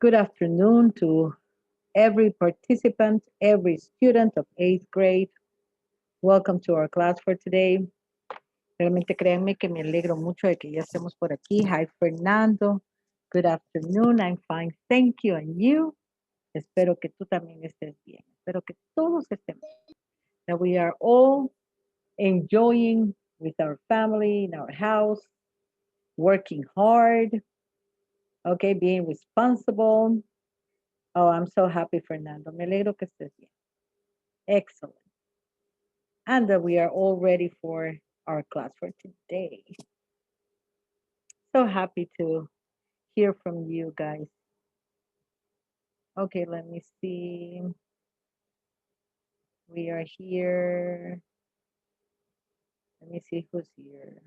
Good afternoon to every participant, every student of 8th grade. Welcome to our class for today. Realmente créanme que me alegro mucho de que ya estemos por aquí. Hi, Fernando. Good afternoon. I'm fine. Thank you. And you? Espero que tú también estés bien. Espero que todos estén bien. That we are all enjoying with our family in our house, working hard, okay, being responsible. Oh, I'm so happy, Fernando. Me alegro que estés bien. Excellent. And that we are all ready for our class for today. So happy to hear from you guys. Okay, let me see. We are here. Let me see who's here.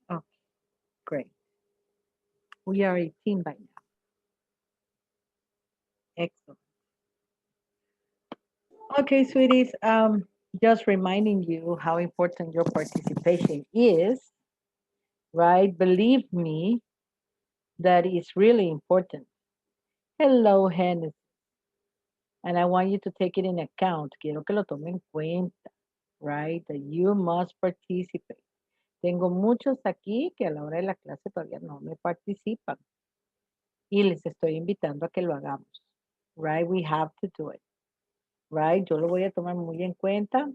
Oh, great. We are 18 by now. Excellent. Okay, sweeties. Just reminding you how important your participation is, right? Believe me, that is really important. Hello, Henry. And I want you to take it in account. Quiero que lo tomen en cuenta, right? That you must participate. Tengo muchos aquí que a la hora de la clase todavía no me participan. Y les estoy invitando a que lo hagamos, right? We have to do it, right? Yo lo voy a tomar muy en cuenta,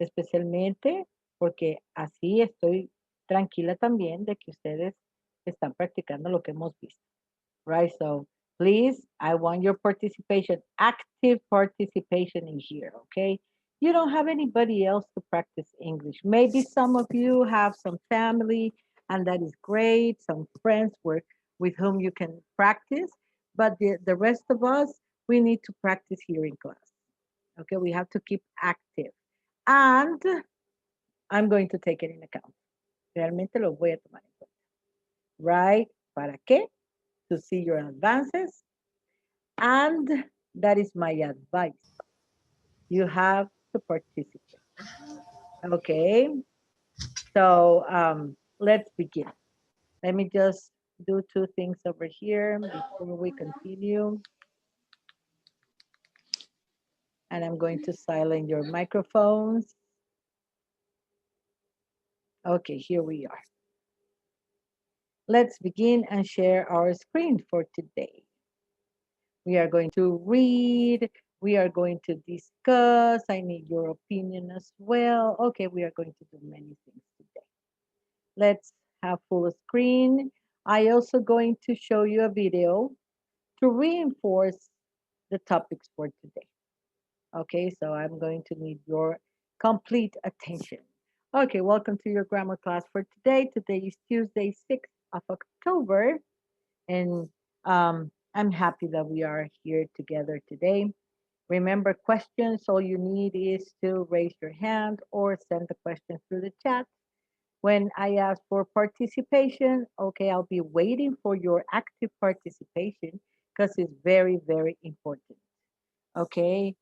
especialmente porque así estoy tranquila también de que ustedes están practicando lo que hemos visto, right? So please, I want your participation, active participation in here, okay? You don't have anybody else to practice English. Maybe some of you have some family, and that is great, some friends with whom you can practice, but the rest of us, we need to practice here in class. Okay, we have to keep active. And I'm going to take it in account. Realmente lo voy a tomar en cuenta. Right? ¿Para qué? To see your advances. And that is my advice. You have to participate. Okay. So let's begin. Let me just do two things over here before we continue. And I'm going to silence your microphones. Okay, here we are. Let's begin and share our screen for today. We are going to read. We are going to discuss. I need your opinion as well. Okay, we are going to do many things today. Let's have full screen. I also going to show you a video to reinforce the topics for today. Okay, so I'm going to need your complete attention. Okay, welcome to your grammar class for today. Today is Tuesday, 6th of October, and I'm happy that we are here together today. Remember, questions, all you need is to raise your hand or send the question through the chat. When I ask for participation, okay, I'll be waiting for your active participation because it's very, very important. Okay,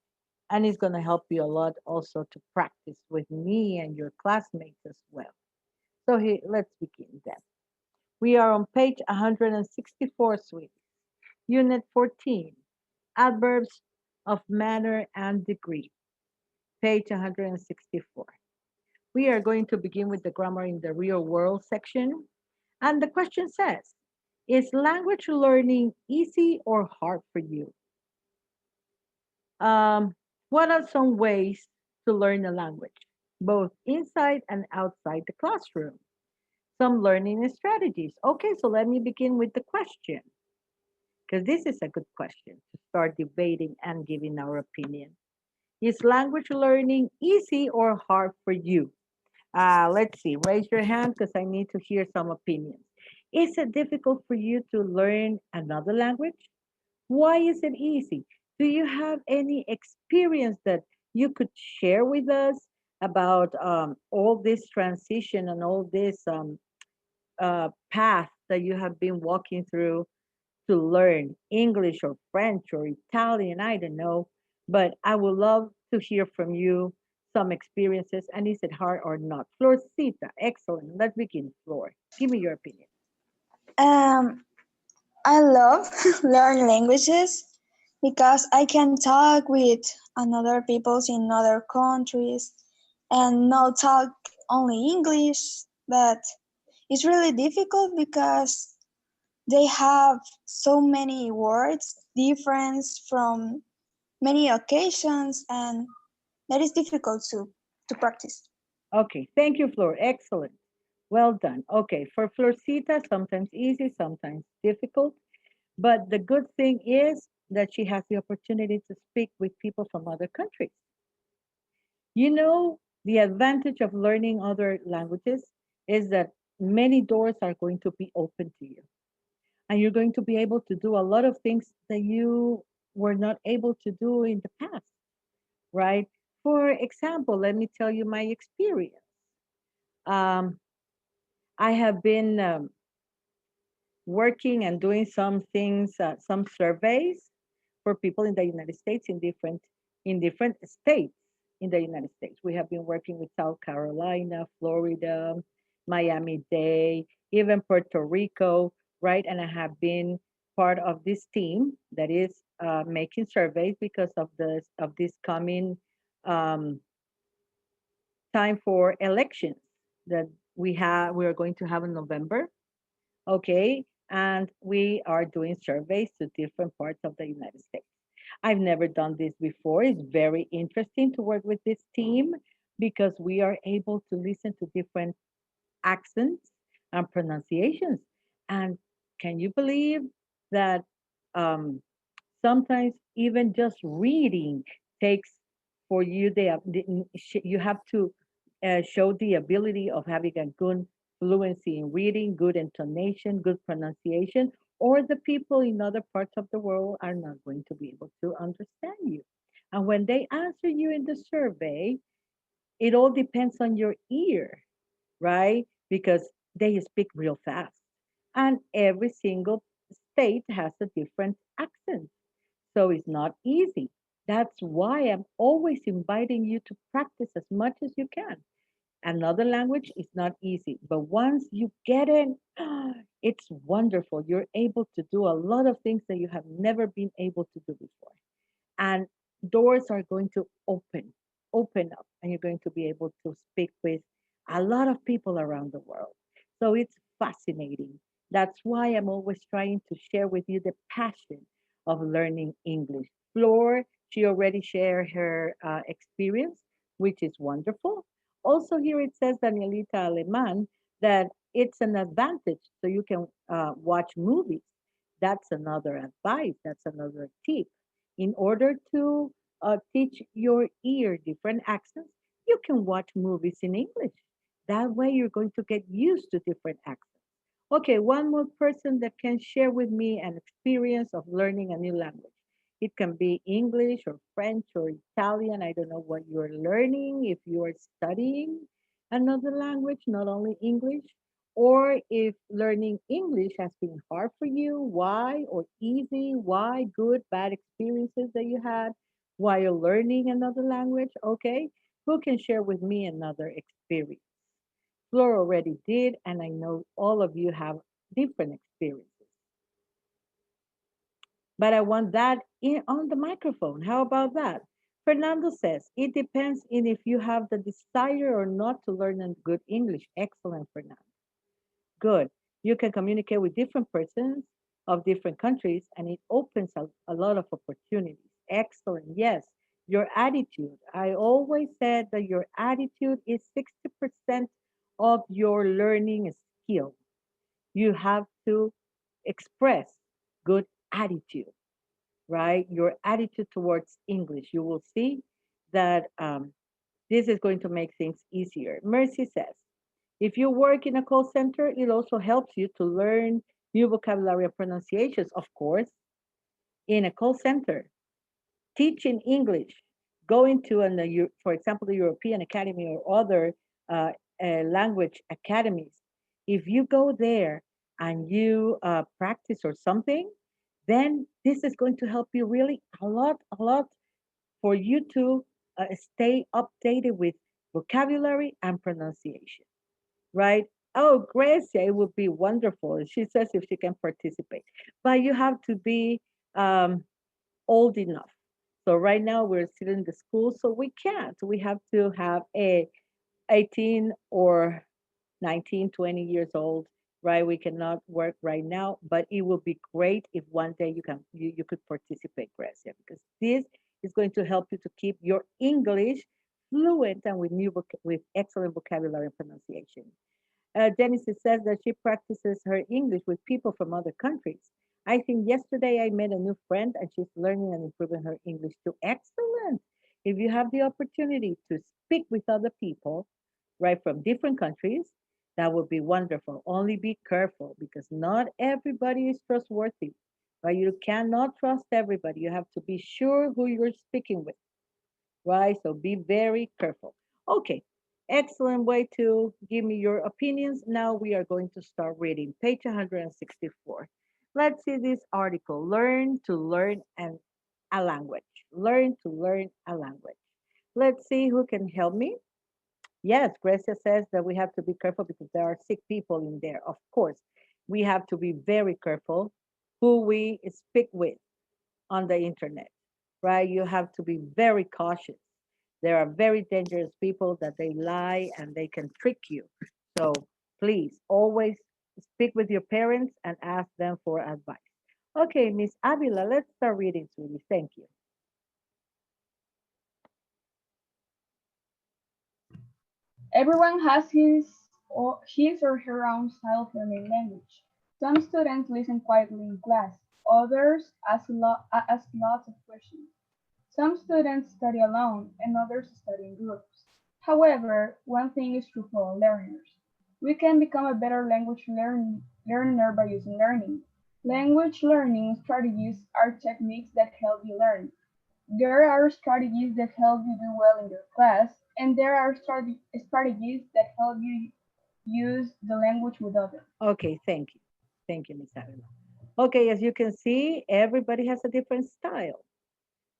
and it's going to help you a lot also to practice with me and your classmates as well. So here, let's begin then. We are on page 164, sweetie. Unit 14, adverbs of manner and degree, page 164. We are going to begin with the grammar in the real world section. And the question says, is language learning easy or hard for you? What are some ways to learn a language, both inside and outside the classroom? Some learning strategies. Okay, so let me begin with the question, because this is a good question to start debating and giving our opinion. Is language learning easy or hard for you? Let's see, raise your hand because I need to hear some opinions. Is it difficult for you to learn another language? Why is it easy? Do you have any experience that you could share with us about all this transition and all this path that you have been walking through to learn English or French or Italian? I don't know, but I would love to hear from you some experiences. And is it hard or not? Florcita, excellent. Let's begin, Flor. Give me your opinion. Um, I love learn languages because I can talk with another peoples in other countries and not talk only English, but it's really difficult because they have so many words different from many occasions and that is difficult to practice. Okay, thank you, Flor. Excellent. Well done. Okay, for Florcita, sometimes easy, sometimes difficult. But the good thing is that she has the opportunity to speak with people from other countries. You know, the advantage of learning other languages is that many doors are going to be open to you. And you're going to be able to do a lot of things that you were not able to do in the past, right? For example, let me tell you my experience. Um, I have been working and doing some things, some surveys for people in the United States in different states in the United States. We have been working with South Carolina, Florida, Miami-Dade, even Puerto Rico, right? And I have been part of this team that is making surveys because of this coming um, time for elections that we are going to have in November. Okay. And we are doing surveys to different parts of the United States. I've never done this before. It's very interesting to work with this team because we are able to listen to different accents and pronunciations. And can you believe that um, sometimes even just reading takes for you you have to show the ability of having a good fluency in reading, good intonation, good pronunciation, or the people in other parts of the world are not going to be able to understand you. And when they answer you in the survey, it all depends on your ear, right? Because they speak real fast. And every single state has a different accent. So it's not easy. That's why I'm always inviting you to practice as much as you can. Another language is not easy, but once you get in, it's wonderful. You're able to do a lot of things that you have never been able to do before, and doors are going to open up, and you're going to be able to speak with a lot of people around the world. So it's fascinating. That's why I'm always trying to share with you the passion of learning English. Flor, she already shared her experience, which is wonderful. Also, here it says, Danielita Aleman, that it's an advantage so you can watch movies. That's another advice, that's another tip. In order to teach your ear different accents, you can watch movies in English. That way, you're going to get used to different accents. Okay, one more person that can share with me an experience of learning a new language. It can be English or French or Italian. I don't know what you're learning, if you are studying another language, not only English, or if learning English has been hard for you, why, or easy, why, good, bad experiences that you had while learning another language. Okay, who can share with me another experience? Flora already did, and I know all of you have different experiences. But I want that on the microphone. How about that? Fernando says, it depends in if you have the desire or not to learn good English. Excellent, Fernando. Good. You can communicate with different persons of different countries, and it opens a lot of opportunities. Excellent. Yes. Your attitude. I always said that your attitude is 60% of your learning skill. You have to express good attitude, right? Your attitude towards English. You will see that this is going to make things easier. Mercy says, if you work in a call center, it also helps you to learn new vocabulary and pronunciations, of course, in a call center. Teaching English, going to, for example, the European Academy or other language academies, if you go there and you practice or something, then this is going to help you really a lot for you to stay updated with vocabulary and pronunciation, right? Oh, Gracia, it would be wonderful. She says if she can participate, but you have to be um, old enough. So right now we're still in the school, so we can't. We have to have a 18 or 19, 20 years old, right? We cannot work right now, but it would be great if one day you could participate, Gracia, because this is going to help you to keep your English fluent and with with excellent vocabulary and pronunciation. Genesis says that she practices her English with people from other countries. I think yesterday I met a new friend and she's learning and improving her English too. Excellent. If you have the opportunity to speak with other people, right, from different countries, that would be wonderful. Only be careful because not everybody is trustworthy, right? You cannot trust everybody. You have to be sure who you're speaking with, right? So be very careful. Okay, excellent way to give me your opinions. Now we are going to start reading page 164. Let's see this article, learn to learn and a language. Learn to learn a language. Let's see who can help me. Yes, Grecia says that we have to be careful because there are sick people in there. Of course, we have to be very careful who we speak with on the internet, right? You have to be very cautious. There are very dangerous people that they lie and they can trick you. So please always speak with your parents and ask them for advice. Okay, Miss Avila, let's start reading, sweetie. Thank you. Everyone has his or her own style of learning language. Some students listen quietly in class, others ask lots of questions. Some students study alone and others study in groups. However, one thing is true for all learners. We can become a better learner by using learning. Language learning strategies are techniques that help you learn. There are strategies that help you do well in your class, and there are strategies that help you use the language with others. Okay, thank you. Thank you, Miss Avila. Okay, as you can see, everybody has a different style.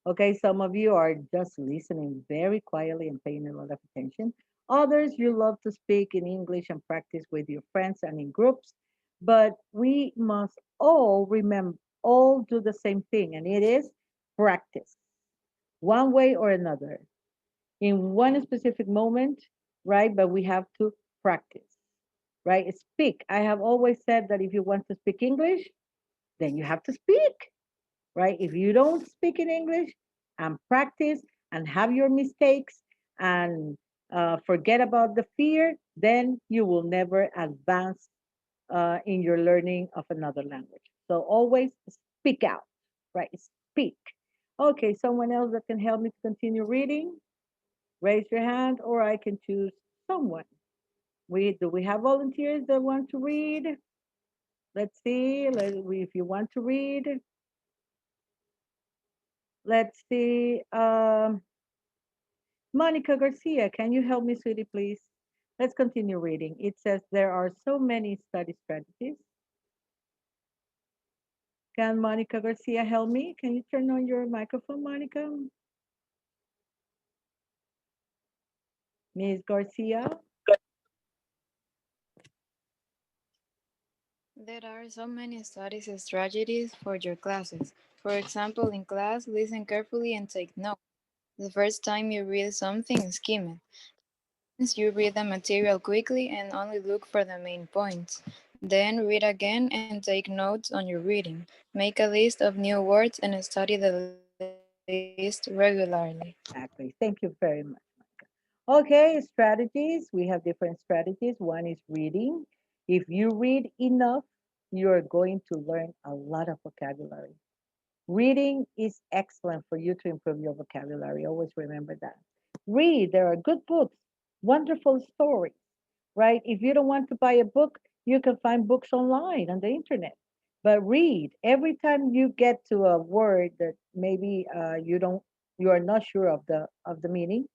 Okay, some of you are just listening very quietly and paying a lot of attention. Others, you love to speak in English and practice with your friends and in groups. But we must all remember, all do the same thing, and it is practice, one way or another, in one specific moment, right? But we have to practice, right? Speak. I have always said that if you want to speak English, then you have to speak, right? If you don't speak in English and practice and have your mistakes and forget about the fear, then you will never advance in your learning of another language. So always speak out, right? Speak. Okay, someone else that can help me to continue reading, raise your hand, or I can choose someone. We have volunteers that want to read? Let's see. If you want to read, let's see. Monica Garcia, can you help me, sweetie, please? Let's continue reading. It says there are so many study strategies. Can Monica Garcia help me? Can you turn on your microphone, Monica? Ms. Garcia? There are so many studies strategies for your classes. For example, in class, listen carefully and take notes. The first time you read something, skim it. Means you read the material quickly and only look for the main points. Then read again and take notes on your reading. Make a list of new words and study the list regularly. Exactly. Thank you very much. Okay, strategies. We have different strategies. One is reading. If you read enough, you're going to learn a lot of vocabulary. Reading is excellent for you to improve your vocabulary. Always remember that. Read. There are good books, wonderful stories, right? If you don't want to buy a book, you can find books online on the internet. But read. Every time you get to a word that maybe you are not sure of the meaning,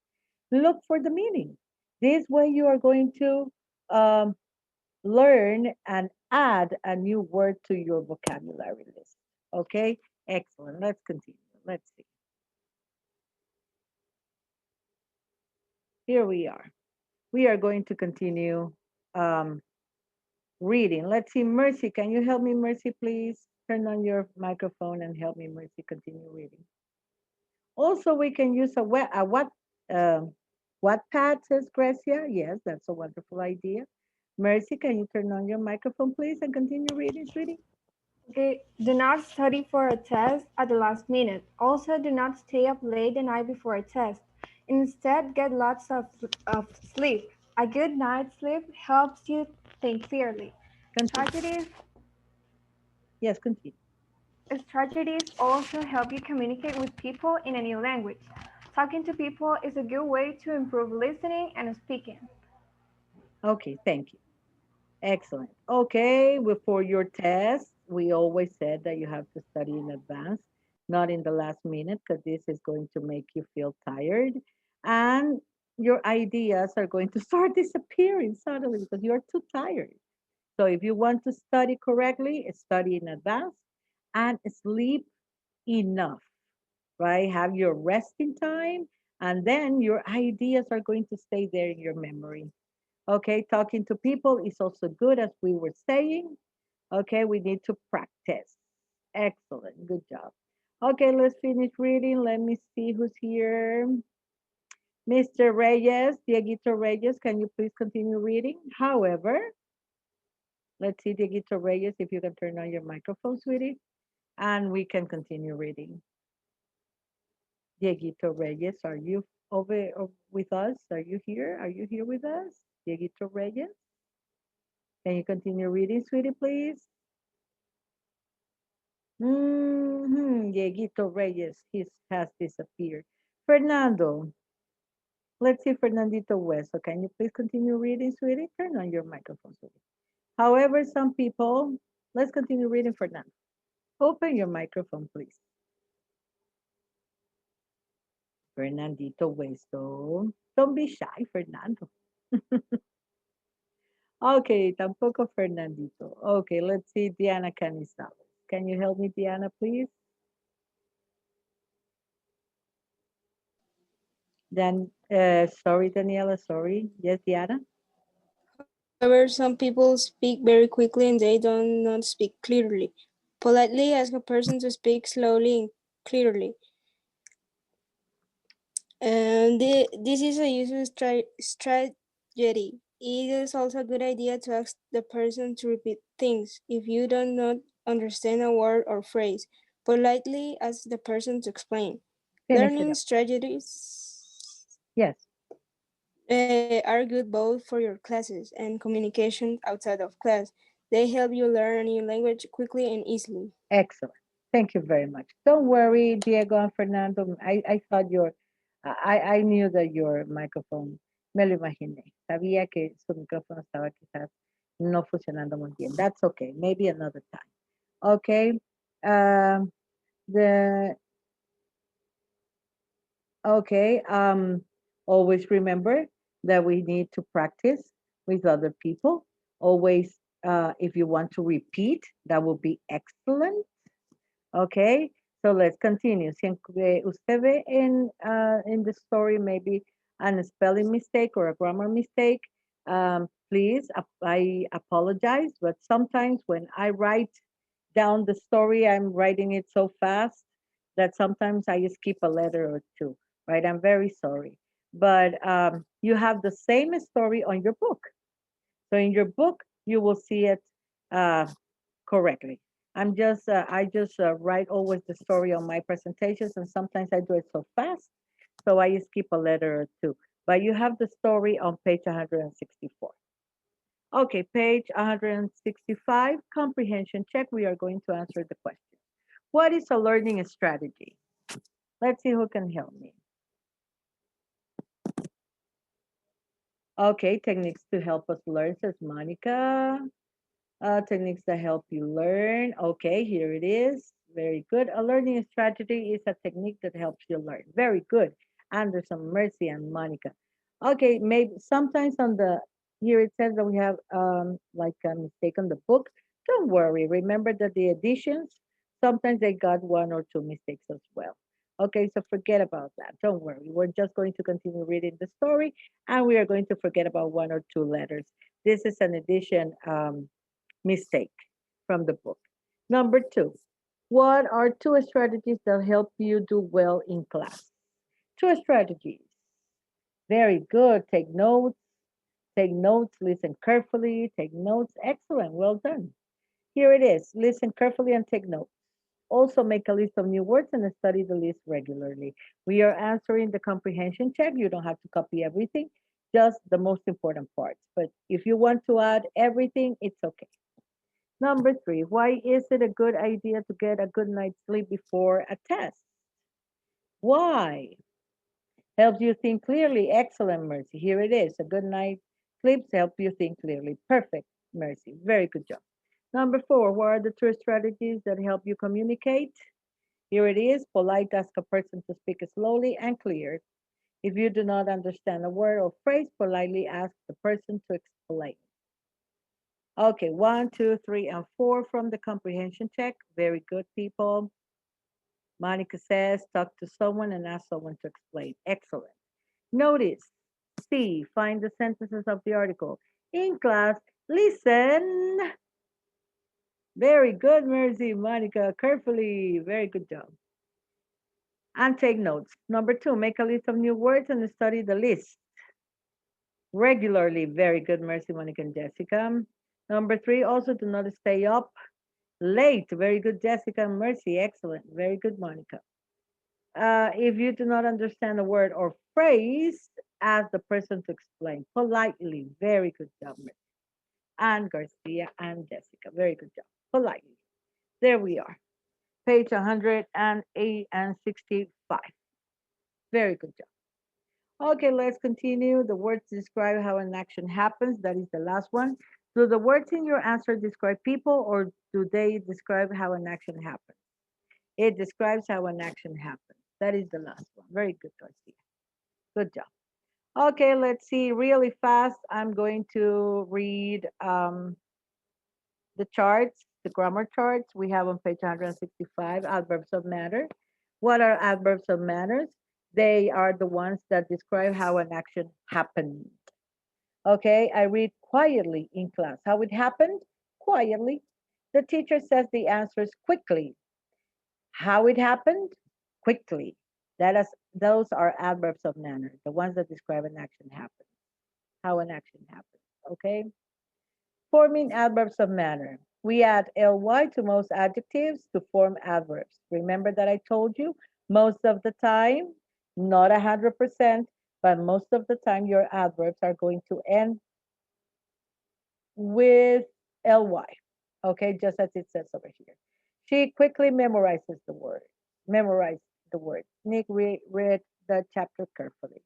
look for the meaning. This way, you are going to um, learn and add a new word to your vocabulary list. Okay, excellent. Let's continue. Let's see. Here we are. We are going to continue. Um, reading. Let's see, Mercy, can you help me, Mercy, please? Turn on your microphone and help me, Mercy, continue reading. Also, we can use um, Wattpad, says Gracia. Yes, that's a wonderful idea. Mercy, can you turn on your microphone, please, and continue reading, sweetie? Okay, do not study for a test at the last minute. Also, do not stay up late the night before a test. Instead, get lots of sleep. A good night's sleep helps you think clearly. Continue. Strategies, Yes, continue. strategies also help you communicate with people in a new language. Talking to people is a good way to improve listening and speaking. Okay, thank you. Excellent. Okay, for your test, we always said that you have to study in advance, not in the last minute, because this is going to make you feel tired. And your ideas are going to start disappearing suddenly because you're too tired. So if you want to study correctly, study in advance and sleep enough, right? Have your resting time, and then your ideas are going to stay there in your memory. Okay, talking to people is also good, as we were saying. Okay, we need to practice. Excellent, good job. Okay, let's finish reading. Let me see who's here. Mr. Reyes, Dieguito Reyes, can you please continue reading? However, let's see, Dieguito Reyes, if you can turn on your microphone, sweetie, and we can continue reading. Dieguito Reyes, are you with us? Are you here? Are you here with us? Dieguito Reyes? Can you continue reading, sweetie, please? Dieguito Reyes, he has disappeared. Fernando, let's see Fernandito West. So can you please continue reading, sweetie? Turn on your microphone, sweetie. However, some people, let's continue reading, Fernando. Open your microphone, please. Fernandito West, don't be shy, Fernando. Okay, tampoco Fernandito. Okay, let's see Diana Canizales. Can you help me, Diana, please? Then, sorry, Daniela, sorry. Yes, Diana? However, some people speak very quickly and they do not speak clearly. Politely ask a person to speak slowly and clearly. And this is a useful strategy. It is also a good idea to ask the person to repeat things if you do not understand a word or phrase. Politely ask the person to explain. Finish it Learning up. strategies Yes, are good both for your classes and communication outside of class. They help you learn a new language quickly and easily. excellent. Thank you very much. Don't worry, Diego and Fernando. I thought I knew that your microphone, me lo imaginé. Sabía que su micrófono estaba quizás no funcionando muy bien. That's okay. Maybe another time. Okay. Um, the Okay. Always remember that we need to practice with other people. Always, if you want to repeat, that will be excellent. Okay. So let's continue. Si usted ve in the story maybe a spelling mistake or a grammar mistake, please, I apologize. But sometimes when I write down the story, I'm writing it so fast that sometimes I skip a letter or two, right? I'm very sorry. But you have the same story on your book. So in your book, you will see it uh, correctly. I just write always the story on my presentations, and sometimes I do it so fast, so I skip a letter or two. But you have the story on page 164. Okay, page 165, comprehension check. We are going to answer the question. What is a learning strategy? Let's see who can help me. Okay, techniques to help us learn, says Monica. Techniques that help you learn. Okay, here it is. Very good. A learning strategy is a technique that helps you learn. Very good. Anderson, Mercy, and Monica. Okay, maybe sometimes on the here it says that we have like a mistake on the book. Don't worry. Remember that the editions sometimes they got one or two mistakes as well. Okay, so forget about that. Don't worry. We're just going to continue reading the story, and we are going to forget about one or two letters. This is an edition mistake from the book. Number two, what are two strategies that help you do well in class? Two strategies. Very good. take notes, listen carefully, take notes. Excellent. Well done. Here it is. Listen carefully and take notes. Also make a list of new words and study the list regularly. We are answering the comprehension check. You don't have to copy everything, just the most important parts. But if you want to add everything, it's okay. Number three, why is it a good idea to get a good night's sleep before a test? Why? Helps you think clearly. Excellent, Mercy. Here it is. A good night's sleep help you think clearly. Perfect, Mercy. Very good job. Number four, what are the two strategies that help you communicate? Here it is. Polite, ask a person to speak slowly and clear. If you do not understand a word or phrase, politely ask the person to explain. Okay, one, two, three, and four from the comprehension check. Very good, people. Monica says, talk to someone and ask someone to explain. Excellent. Notice, C, find the sentences of the article. In class, listen. Very good, Mercy, Monica, carefully. Very good job. And take notes. Number two, make a list of new words and study the list regularly. Very good, Mercy, Monica, and Jessica. Number three, also do not stay up late. Very good, Jessica and Mercy. Excellent. Very good, Monica. If you do not understand a word or phrase, ask the person to explain politely. Very good job, Mercy. And Garcia and Jessica. Very good job. Politely. There we are. Page 108 and 65. Very good job. Okay, let's continue. The words describe how an action happens. That is the last one. Do the words in your answer describe people or do they describe how an action happens? It describes how an action happens. That is the last one. Very good, Garcia. Good job. Okay, let's see really fast. I'm going to read the charts, the grammar charts we have on page 165, adverbs of manner. What are adverbs of manners? They are the ones that describe how an action happened. Okay, I read quietly in class. How it happened? Quietly. The teacher says the answers quickly. How it happened? Quickly. Those are adverbs of manner, the ones that describe an action happen, how an action happens. Okay. Forming adverbs of manner. We add ly to most adjectives to form adverbs. Remember that I told you most of the time, not 100%, but most of the time your adverbs are going to end with ly. Okay, just as it says over here. She quickly memorizes the word. Memorized the word. Nick read the chapter carefully.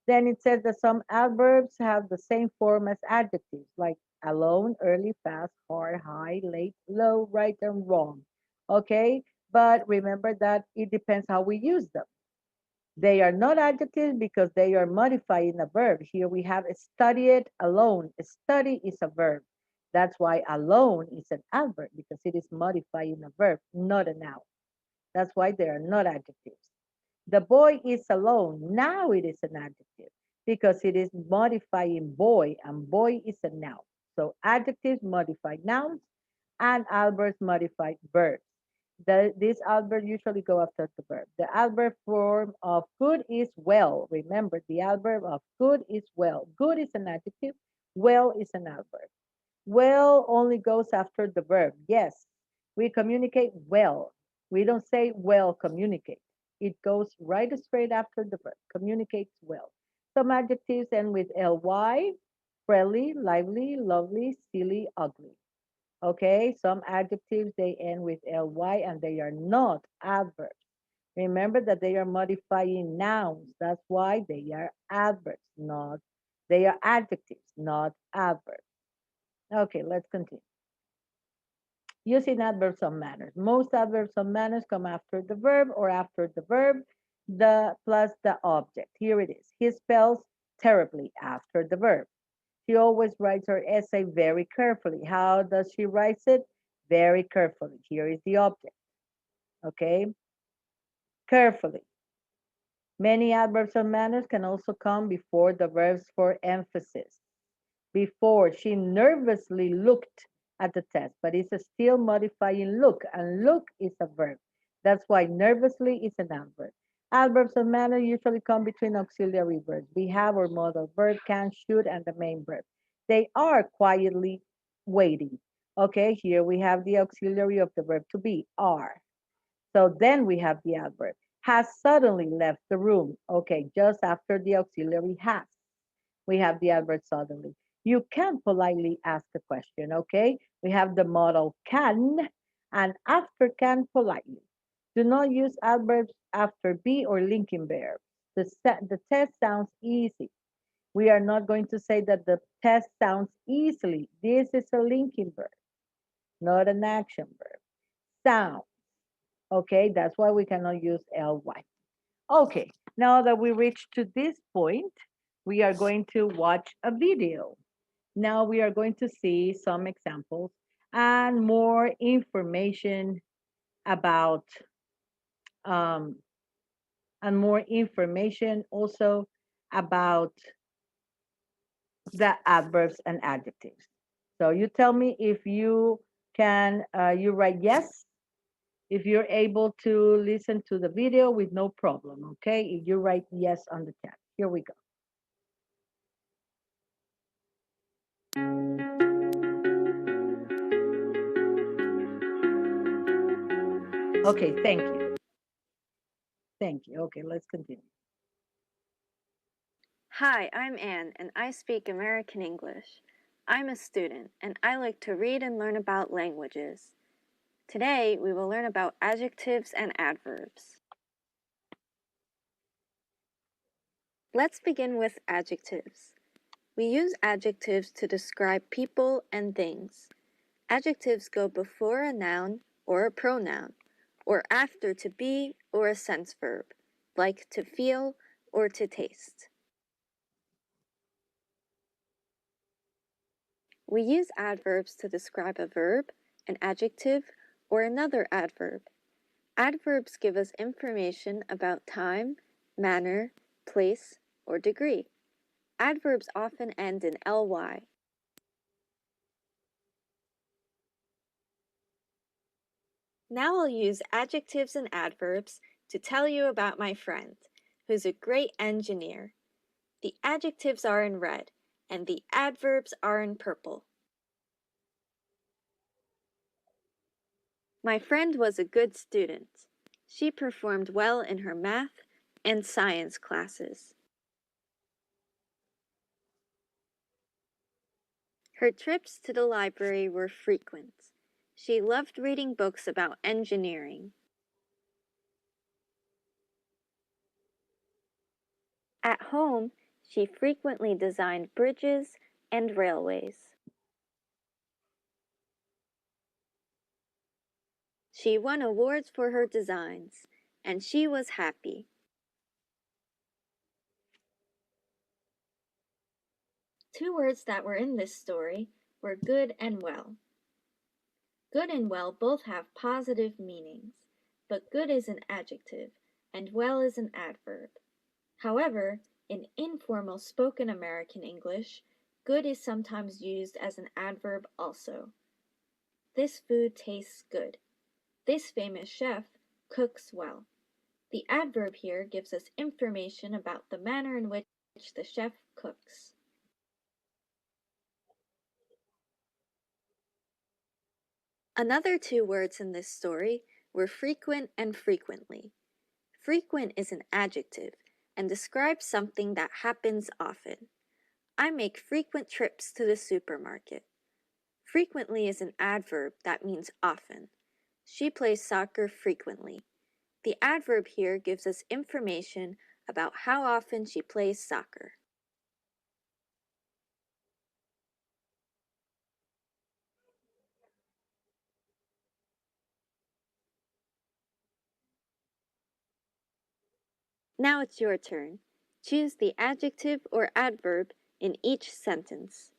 Then it says that some adverbs have the same form as adjectives, like alone, early, fast, hard, high, late, low, right, and wrong. Okay, but remember that it depends how we use them. They are not adjectives because they are modifying a verb. Here we have studied alone. Study is a verb. That's why alone is an adverb because it is modifying a verb, not a noun. That's why they are not adjectives. The boy is alone. Now it is an adjective because it is modifying boy and boy is a noun. So adjectives modify nouns and adverbs modify verbs. These adverbs usually go after the verb. The adverb form of good is well. Remember, the adverb of good is well. Good is an adjective. Well is an adverb. Well only goes after the verb. Yes, we communicate well. We don't say well communicate. It goes right straight after the verb. Communicates well. Some adjectives end with ly, friendly, lively, lovely, silly, ugly. Okay, some adjectives they end with ly and they are not adverbs. Remember that they are modifying nouns. That's why they are adverbs, not they are adjectives, not adverbs. Okay, let's continue. Using adverbs of manners. Most adverbs of manners come after the verb or after the verb, the plus the object. Here it is. He spells terribly after the verb. She always writes her essay very carefully. How does she write it? Very carefully. Here is the object. Okay? Carefully. Many adverbs of manners can also come before the verbs for emphasis. Before, she nervously looked at the test, but it's still modifying look, and look is a verb. That's why nervously is an adverb. Adverbs of manner usually come between auxiliary verbs. We have our modal verb, can, should, and the main verb. They are quietly waiting. Okay, here we have the auxiliary of the verb to be, are. So then we have the adverb. Has suddenly left the room. Okay, just after the auxiliary has, we have the adverb suddenly. You can politely ask a question, okay? We have the modal can, and after can, politely. Do not use adverbs after be or linking verbs. The test sounds easy. We are not going to say that the test sounds easily. This is a linking verb, not an action verb. Sound, okay? That's why we cannot use ly. Okay, now that we reached to this point, we are going to watch a video. Now we are going to see some examples and more information about um, and more information also about the adverbs and adjectives. So you tell me if you can, you write yes if you're able to listen to the video with no problem, okay? If you write yes on the chat. Here we go. Okay, thank you. Thank you. Okay, let's continue. Hi, I'm Anne, and I speak American English. I'm a student, and I like to read and learn about languages. Today, we will learn about adjectives and adverbs. Let's begin with adjectives. We use adjectives to describe people and things. Adjectives go before a noun or a pronoun, or after to be or a sense verb, like to feel or to taste. We use adverbs to describe a verb, an adjective, or another adverb. Adverbs give us information about time, manner, place, or degree. Adverbs often end in ly. Now I'll use adjectives and adverbs to tell you about my friend, who's a great engineer. The adjectives are in red, and the adverbs are in purple. My friend was a good student. She performed well in her math and science classes. Her trips to the library were frequent. She loved reading books about engineering. At home, she frequently designed bridges and railways. She won awards for her designs, and she was happy. Two words that were in this story were good and well. Good and well both have positive meanings, but good is an adjective and well is an adverb. However, in informal spoken American English, good is sometimes used as an adverb also. This food tastes good. This famous chef cooks well. The adverb here gives us information about the manner in which the chef cooks. Another two words in this story were frequent and frequently. Frequent is an adjective and describes something that happens often. I make frequent trips to the supermarket. Frequently is an adverb that means often. She plays soccer frequently. The adverb here gives us information about how often she plays soccer. Now it's your turn. Choose the adjective or adverb in each sentence.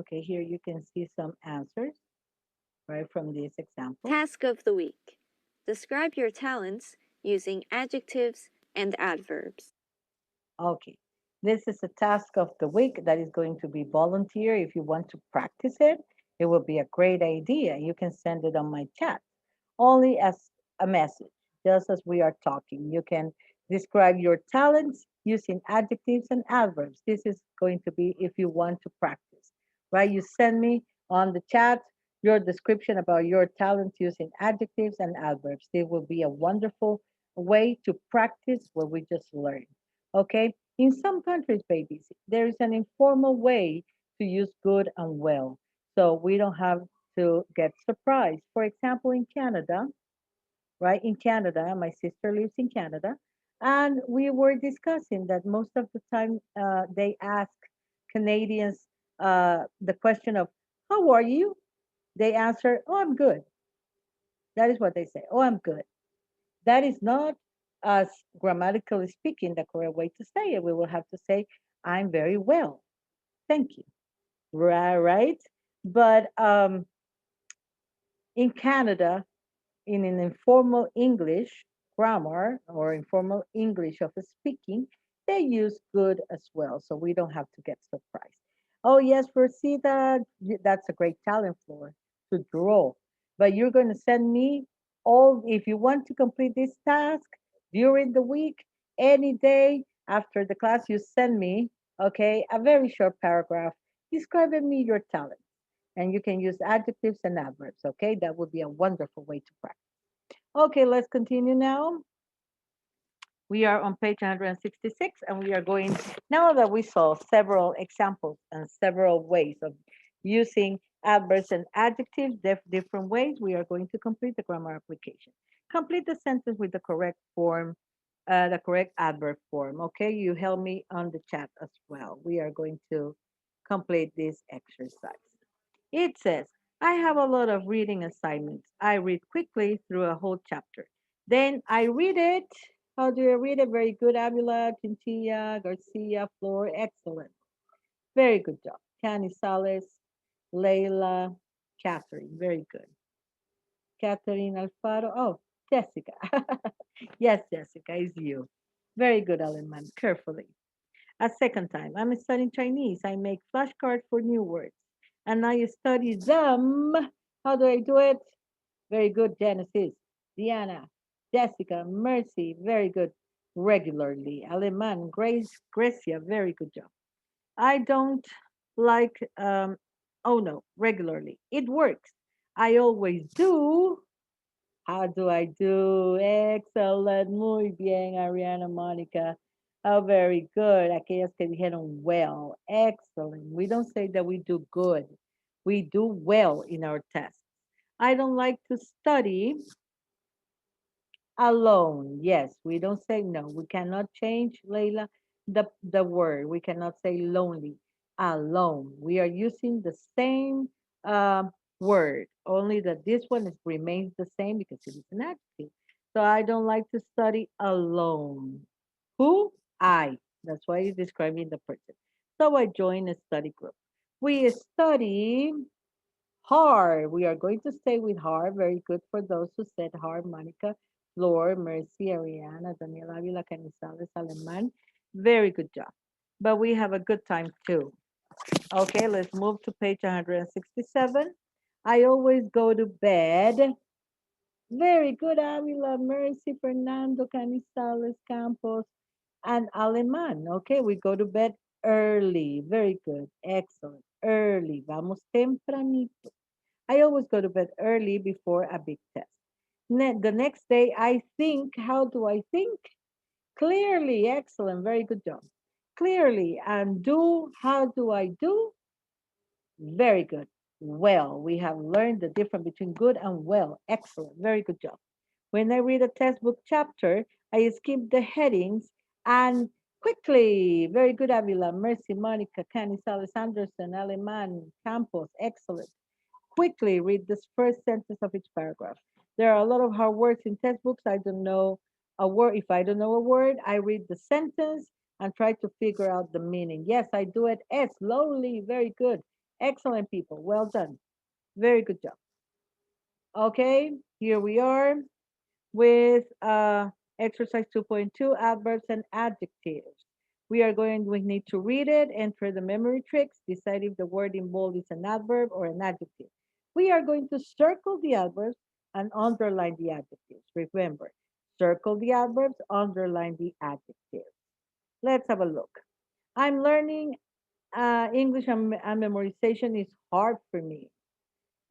Okay, here you can see some answers, right, from this example. Task of the week. Describe your talents using adjectives and adverbs. Okay, this is a task of the week that is going to be volunteer. If you want to practice it, it will be a great idea. You can send it on my chat only as a message, just as we are talking. You can describe your talents using adjectives and adverbs. This is going to be if you want to practice, right? You send me on the chat your description about your talents using adjectives and adverbs. It will be a wonderful way to practice what we just learned. Okay? In some countries, babies, there is an informal way to use good and well. So we don't have to get surprised. For example, in Canada, right? In Canada, my sister lives in Canada, and we were discussing that most of the time they ask Canadians the question of, how are you? They answer, oh, I'm good. That is what they say. Oh, I'm good. That is not, as grammatically speaking, the correct way to say it. We will have to say, I'm very well. Thank you. Right? But in Canada, in an informal English grammar or informal English of speaking, they use good as well. So we don't have to get surprised. Oh, yes, Rosita, that's a great talent for to draw. But you're going to send me all, if you want to complete this task during the week, any day after the class, you send me, okay, a very short paragraph describing me your talent. And you can use adjectives and adverbs, okay? That would be a wonderful way to practice. Okay, let's continue now. We are on page 166 and we are going, now that we saw several examples and several ways of using adverbs and adjectives, different ways, we are going to complete the grammar application. Complete the sentence with the correct form, the correct adverb form. Okay, you help me on the chat as well. We are going to complete this exercise. It says, I have a lot of reading assignments. I read quickly through a whole chapter. Then I read it. How do you read it? Very good, Avila, Chinchilla, Garcia, Flor. Excellent. Very good job. Canizales, Leila, Catherine. Very good. Catherine Alfaro. Oh, Jessica. Yes, Jessica, is you. Very good, Aleman. Carefully. A second time, I'm studying Chinese. I make flashcards for new words and I study them. How do I do it? Very good, Genesis, Diana, Jessica, Mercy, very good. Regularly. Aleman, Grace, Gracia, very good job. I don't like, oh no, regularly. It works. I always do. How do I do? Excellent. Muy bien, Ariana, Monica. Oh, very good. Aquellas que dijeron well. Excellent. We don't say that we do good. We do well in our tests. I don't like to study alone. Yes, we don't say no. We cannot change, Leila, the word. We cannot say lonely. Alone. We are using the same word, only that this one remains the same because it is an adjective. So I don't like to study alone. Who? I. That's why it's describing the person. So I join a study group. We study hard. We are going to stay with hard. Very good for those who said hard. Monica, Flor, Mercy, Ariana, Daniela Avila, Canizales, Aleman. Very good job. But we have a good time too. Okay, let's move to page 167. I always go to bed. Very good, Avila, Mercy, Fernando, Canizales, Campos, and Aleman. Okay, we go to bed early. Very good. Excellent. Early. Vamos tempranito. I always go to bed early before a big test. The next day, I think. How do I think? Clearly. Excellent. Very good job. Clearly. And do. How do I do? Very good. Well, we have learned the difference between good and well. Excellent. Very good job. When I read a textbook chapter, I skip the headings and quickly. Very good, Avila. Mercy, Monica, Canizales, Anderson, Aleman, Campos. Excellent. Quickly read this first sentence of each paragraph. There are a lot of hard words in textbooks. I don't know a word. If I don't know a word, I read the sentence and try to figure out the meaning. Yes, I do it slowly. Very good. Excellent, people. Well done. Very good job. Okay, here we are with exercise 2.2, adverbs and adjectives. We need to read it, enter the memory tricks, decide if the word involved is an adverb or an adjective. We are going to circle the adverbs and underline the adjectives. Remember, circle the adverbs, underline the adjectives. Let's have a look. I'm learning English and memorization is hard for me.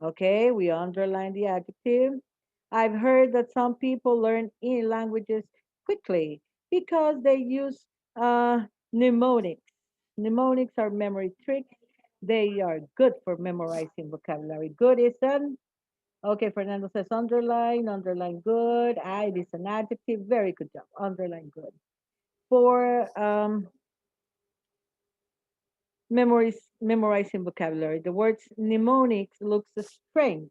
Okay, we underline the adjective. I've heard that some people learn in languages quickly because they use mnemonics. Mnemonics are memory tricks. They are good for memorizing vocabulary. Good is an, okay, Fernando says underline, underline good. It is an adjective. Very good job. Underline good. For memorizing vocabulary. The words mnemonics looks strange.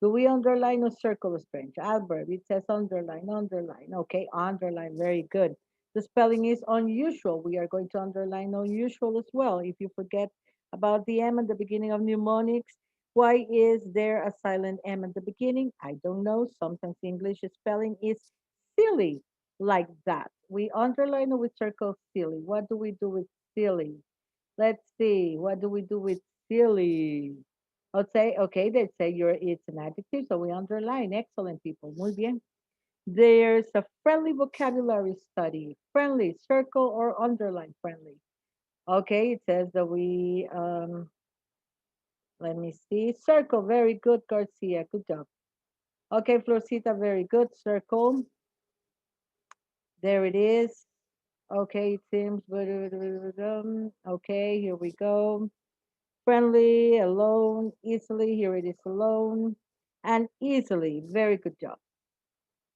Do we underline or circle strange? Adverb, it says underline, underline. Okay, underline, very good. The spelling is unusual. We are going to underline unusual as well. If you forget about the M at the beginning of mnemonics, why is there a silent M at the beginning? I don't know. Sometimes English spelling is silly like that. We underline or we circle silly. What do we do with silly? Let's see. What do we do with silly? I'll say, okay, they say it's an adjective, so we underline. Excellent, people. Muy bien. There's a friendly vocabulary study. Friendly, circle or underline friendly. Okay, it says that let me see. Circle, very good, Garcia. Good job. Okay, Florcita, very good. Circle. There it is. Okay, it seems. Okay, here we go. Friendly, alone, easily. Here it is alone and easily. Very good job.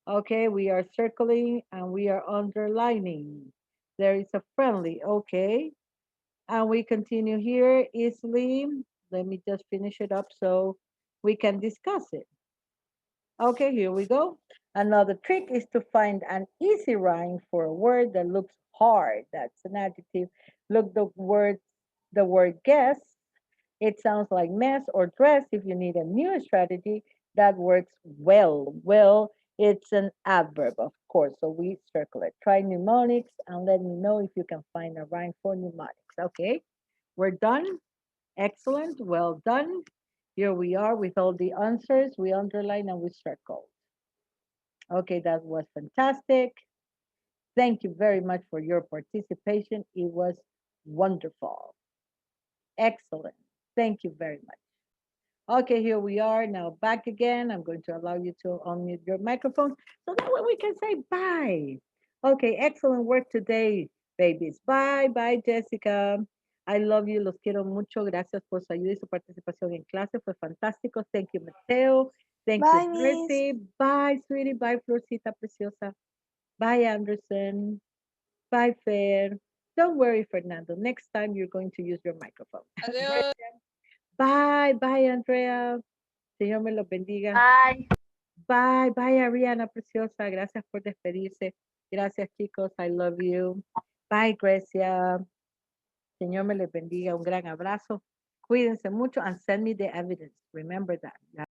Okay, we are circling and we are underlining. There is a friendly. Okay, and we continue here easily. Let me just finish it up so we can discuss it. Okay, here we go. Another trick is to find an easy rhyme for a word that looks hard. That's an adjective. Look the word guess. It sounds like mess or dress. If you need a new strategy that works well. Well, it's an adverb, of course. So we circle it. Try mnemonics and let me know if you can find a rhyme for mnemonics. Okay, we're done. Excellent. Well done. Here we are with all the answers. We underline and we circle. Okay, that was fantastic. Thank you very much for your participation. It was wonderful. Excellent. Thank you very much. Okay, here we are now back again. I'm going to allow you to unmute your microphones so that way we can say bye. Okay, excellent work today, babies. Bye, bye, Jessica. I love you, los quiero mucho. Gracias por su ayuda y su participación en clase. Fue fantástico. Thank you, Mateo. Thank Bye, you, Miss. Mercy. Bye, sweetie. Bye, Florcita Preciosa. Bye, Anderson. Bye, Fair. Don't worry, Fernando. Next time you're going to use your microphone. Bye, bye, Andrea. Señor me los bendiga. Bye. Bye, bye, Ariana Preciosa. Gracias por despedirse. Gracias, chicos. I love you. Bye, Grecia. Señor me les bendiga. Un gran abrazo. Cuídense mucho and send me the evidence. Remember that.